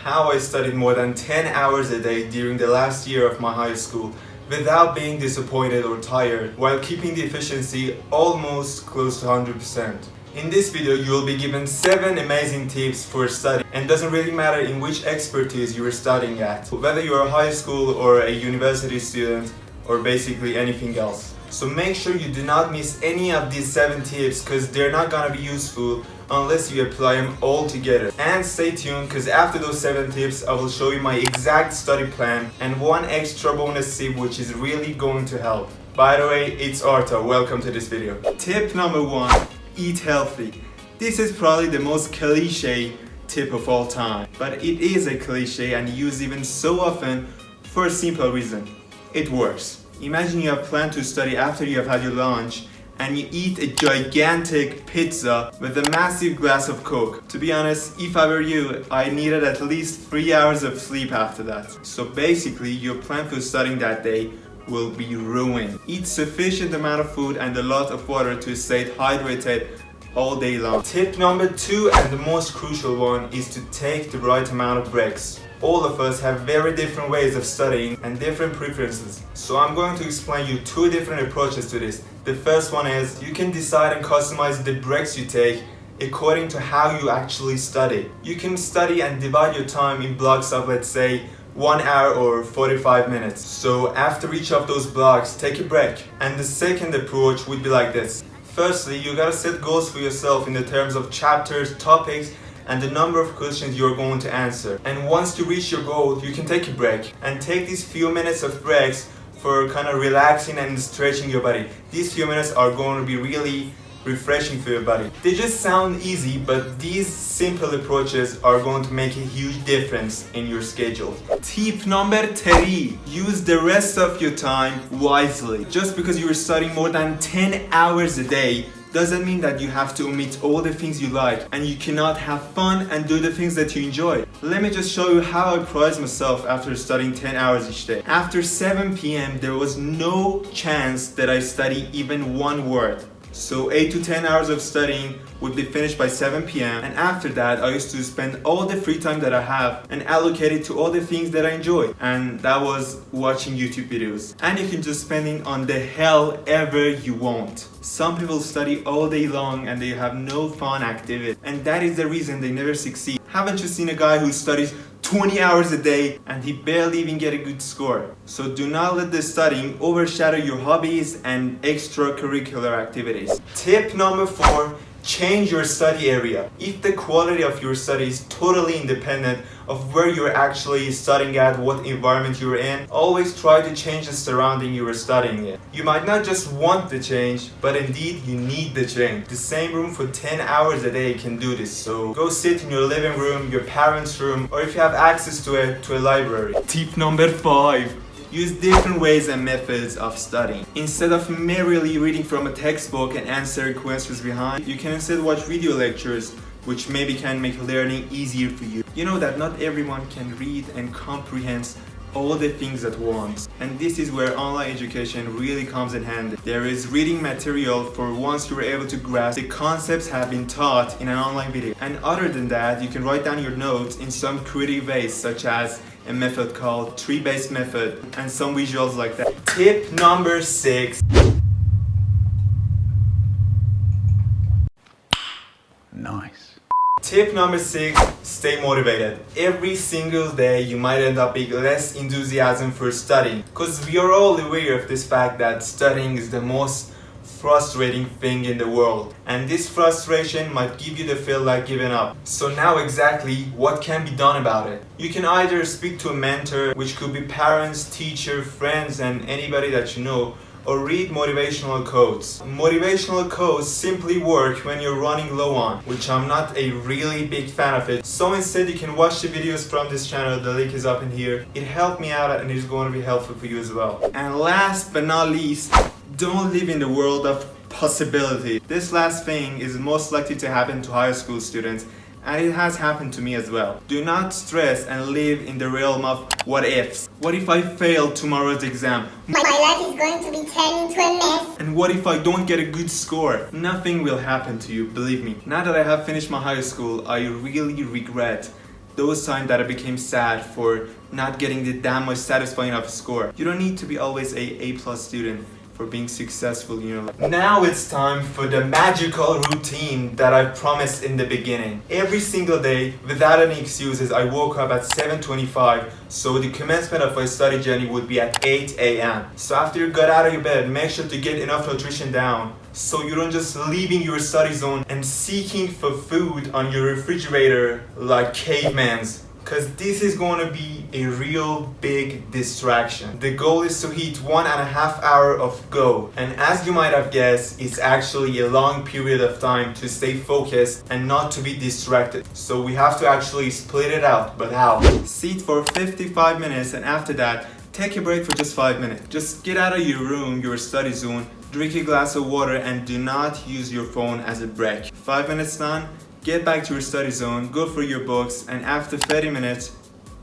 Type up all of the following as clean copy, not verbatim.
how I studied more than 10 hours a day during the last year of my high school without being disappointed or tired, while keeping the efficiency almost close to 100%. In this video, you will be given 7 amazing tips for studying, and it doesn't really matter in which expertise you are studying at, whether you are a high school or a university student or basically anything else. So make sure you do not miss any of these 7 tips because they're not gonna be useful unless you apply them all together. And stay tuned because after those 7 tips I will show you my exact study plan and one extra bonus tip which is really going to help. By the way, it's Arta, welcome to this video. Tip number 1, eat healthy. This is probably the most cliche tip of all time, but it is a cliche and used even so often for a simple reason. It works. Imagine you have planned to study after you have had your lunch and you eat a gigantic pizza with a massive glass of Coke. To be honest, if I were you, I needed at least 3 hours of sleep after that. So basically, your plan for studying that day will be ruined. Eat sufficient amount of food and a lot of water to stay hydrated all day long. Tip number 2 and the most crucial one is to take the right amount of breaks. All of us have very different ways of studying and different preferences. So I'm going to explain you 2 different approaches to this. The first one is you can decide and customize the breaks you take according to how you actually study. You can study and divide your time in blocks of, let's say, 1 hour or 45 minutes. So after each of those blocks, take a break. And the second approach would be like this. Firstly, you gotta set goals for yourself in the terms of chapters, topics, and the number of questions you're going to answer. And once you reach your goal, you can take a break and take these few minutes of breaks for kind of relaxing and stretching your body. These few minutes are going to be really refreshing for your body. They just sound easy, but these simple approaches are going to make a huge difference in your schedule. Tip number 3, use the rest of your time wisely. Just because you are studying more than 10 hours a day doesn't mean that you have to omit all the things you like and you cannot have fun and do the things that you enjoy. Let me just show you how I prize myself after studying 10 hours each day. After 7 p.m. there was no chance that I study even one word. So 8 to 10 hours of studying would be finished by 7 p.m. and after that I used to spend all the free time that I have and allocate it to all the things that I enjoy, and that was watching YouTube videos. And you can just spend it on the hell ever you want. Some people study all day long and they have no fun activity, and that is the reason they never succeed. Haven't you seen a guy who studies 20 hours a day and he barely even get a good score? So do not let the studying overshadow your hobbies and extracurricular activities. Tip number 4, change your study area. If the quality of your study is totally independent of where you're actually studying at, what environment you're in, always try to change the surrounding you are studying in. You might not just want the change, but indeed you need the change. The same room for 10 hours a day can do this. So go sit in your living room, your parents' room, or if you have access to it, to a library. Tip number 5. Use different ways and methods of studying. Instead of merely reading from a textbook and answering questions behind, you can instead watch video lectures, which maybe can make learning easier for you. You know that not everyone can read and comprehend all the things at once, and this is where online education really comes in handy. There is reading material for once you're able to grasp the concepts have been taught in an online video. And other than that, you can write down your notes in some creative ways, such as a method called tree-based method and some visuals like that. Tip number 6. Nice. Tip number 6, stay motivated. Every single day you might end up being less enthusiasm for studying, because we are all aware of this fact that studying is the most frustrating thing in the world, and this frustration might give you the feel like giving up. So now exactly what can be done about it? You can either speak to a mentor, which could be parents, teacher, friends, and anybody that you know, or read motivational quotes. Motivational quotes simply work when you're running low on, which I'm not a really big fan of it. So instead you can watch the videos from this channel, the link is up in here. It helped me out and it's going to be helpful for you as well. And last but not least, don't live in the world of possibility. This last thing is most likely to happen to high school students, and it has happened to me as well. Do not stress and live in the realm of what ifs. What if I fail tomorrow's exam? My life is going to be turned into a mess. And what if I don't get a good score? Nothing will happen to you, believe me. Now that I have finished my high school, I really regret those times that I became sad for not getting the damn much satisfying of a score. You don't need to be always A+ student for being successful, you know. Now it's time for the magical routine that I promised in the beginning. Every single day, without any excuses, I woke up at 7:25, so the commencement of my study journey would be at 8 a.m. So after you got out of your bed, make sure to get enough nutrition down so you don't just leaving your study zone and seeking for food on your refrigerator like cavemans. Because this is going to be a real big distraction. The goal is to hit 1.5 hours of go. And as you might have guessed, it's actually a long period of time to stay focused and not to be distracted. So we have to actually split it out. But how? Sit for 55 minutes and after that, take a break for just 5 minutes. Just get out of your room, your study zone, drink a glass of water and do not use your phone as a break. 5 minutes done? Get back to your study zone, go through your books, and after 30 minutes,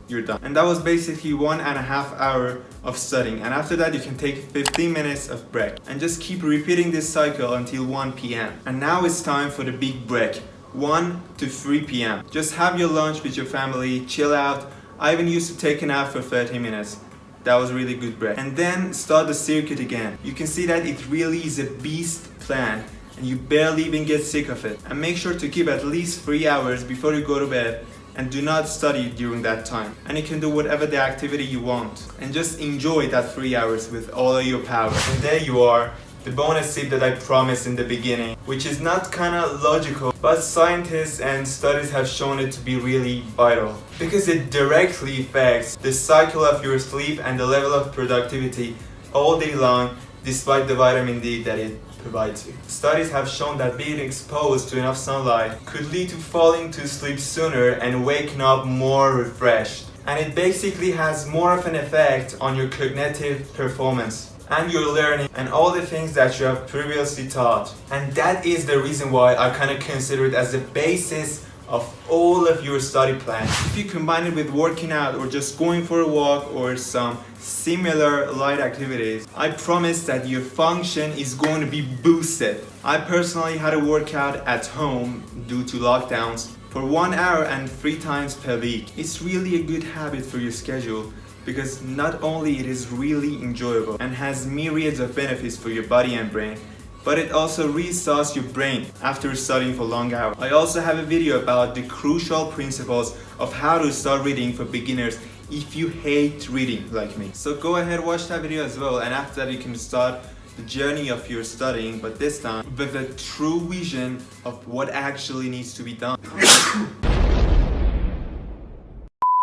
you're done. And that was basically 1.5 hours of studying. And after that, you can take 15 minutes of break. And just keep repeating this cycle until 1 p.m. And now it's time for the big break, 1 to 3 p.m. Just have your lunch with your family, chill out. I even used to take a nap for 30 minutes. That was really good break. And then start the circuit again. You can see that it really is a beast plan. And you barely even get sick of it. And make sure to keep at least 3 hours before you go to bed and do not study during that time. And you can do whatever the activity you want and just enjoy that 3 hours with all of your power. And there you are, the bonus tip that I promised in the beginning, which is not kinda logical, but scientists and studies have shown it to be really vital because it directly affects the cycle of your sleep and the level of productivity all day long, despite the vitamin D that it provides you. Studies have shown that being exposed to enough sunlight could lead to falling to sleep sooner and waking up more refreshed. And it basically has more of an effect on your cognitive performance and your learning and all the things that you have previously taught. And that is the reason why I kind of consider it as the basis of all of your study plans. If you combine it with working out or just going for a walk or some similar light activities, I promise that your function is going to be boosted. I personally had a workout at home due to lockdowns for 1 hour and 3 times per week. It's really a good habit for your schedule because not only it is really enjoyable and has myriads of benefits for your body and brain, but it also restarts your brain after studying for long hours. I also have a video about the crucial principles of how to start reading for beginners if you hate reading like me. So go ahead, watch that video as well, and after that you can start the journey of your studying, but this time with a true vision of what actually needs to be done.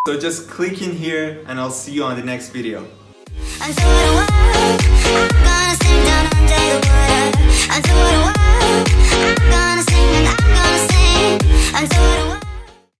So just click in here and I'll see you on the next video.